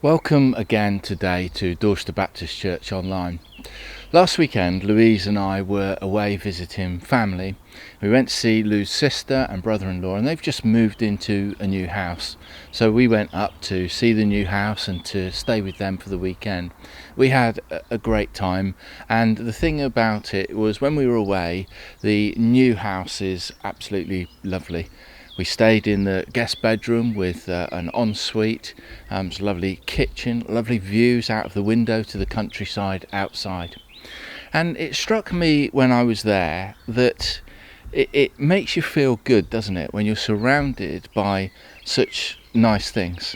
Welcome again today to Dorchester Baptist Church Online. Last weekend, Louise and I were away visiting family. We went to see Lou's sister and brother-in-law, and they've just moved into a new house. So we went up to see the new house and to stay with them for the weekend. We had a great time, and the thing about it was when we were away, the new house is absolutely lovely. We stayed in the guest bedroom with an ensuite, it's a lovely kitchen, lovely views out of the window to the countryside outside. And it struck me when I was there that it makes you feel good, doesn't it, when you're surrounded by such nice things,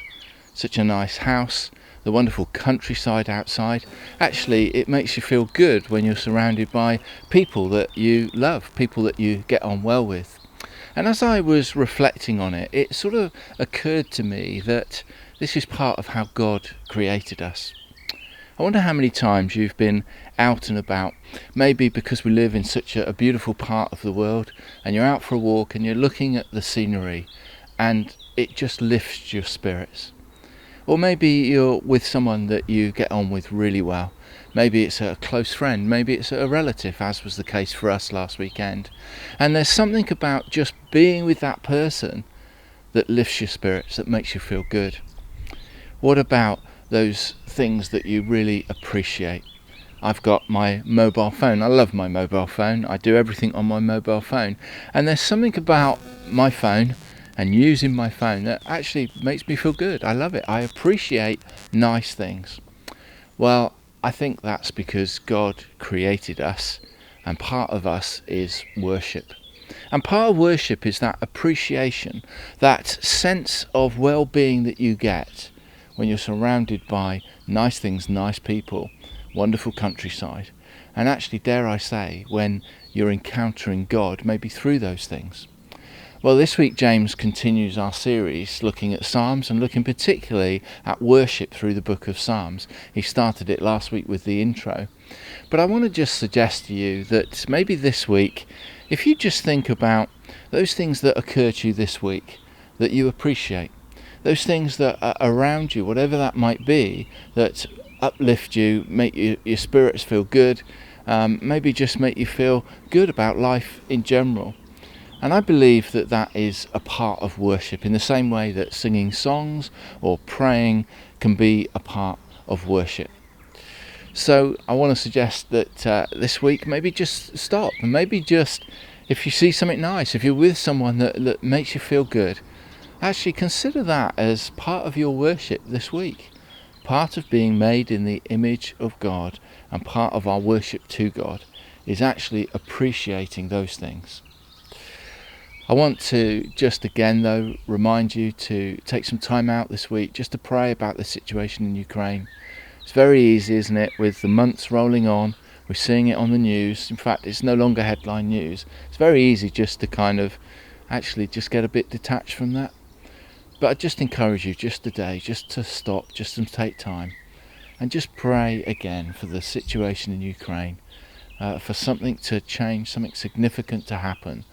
such a nice house, the wonderful countryside outside. Actually, it makes you feel good when you're surrounded by people that you love, people that you get on well with. And as I was reflecting on it, it sort of occurred to me that this is part of how God created us. I wonder how many times you've been out and about, maybe because we live in such a beautiful part of the world, and you're out for a walk and you're looking at the scenery and it just lifts your spirits. Or maybe you're with someone that you get on with really well. Maybe it's a close friend, maybe it's a relative, as was the case for us last weekend. And there's something about just being with that person that lifts your spirits, that makes you feel good. What about those things that you really appreciate? I've got my mobile phone. I love my mobile phone. I do everything on my mobile phone. And there's something about my phone and using my phone that actually makes me feel good. I love it. I appreciate nice things. Well, I think that's because God created us, and part of us is worship. And part of worship is that appreciation, that sense of well-being that you get when you're surrounded by nice things, nice people, wonderful countryside, and actually, dare I say, when you're encountering God, maybe through those things. Well, this week James continues our series looking at Psalms and looking particularly at worship through the book of Psalms. He started it last week with the intro. But I want to just suggest to you that maybe this week, if you just think about those things that occur to you this week, that you appreciate, those things that are around you, whatever that might be, that uplift you, make your spirits feel good, maybe just make you feel good about life in general. And I believe that that is a part of worship, in the same way that singing songs or praying can be a part of worship. So I want to suggest that this week, maybe just stop, and maybe just, if you see something nice, if you're with someone that makes you feel good, actually consider that as part of your worship this week. Part of being made in the image of God, and part of our worship to God, is actually appreciating those things. I want to just again though remind you to take some time out this week just to pray about the situation in Ukraine. It's very easy, isn't it, with the months rolling on, we're seeing it on the news. In fact, it's no longer headline news. It's very easy just to kind of actually just get a bit detached from that. But I just encourage you just today just to stop, just to take time and just pray again for the situation in Ukraine, for something to change, something significant to happen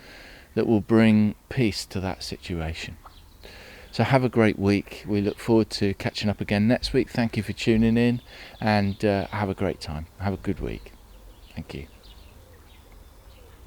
that will bring peace to that situation. So have a great week. We look forward to catching up again next week. Thank you for tuning in, and have a great time. Have a good week. Thank you.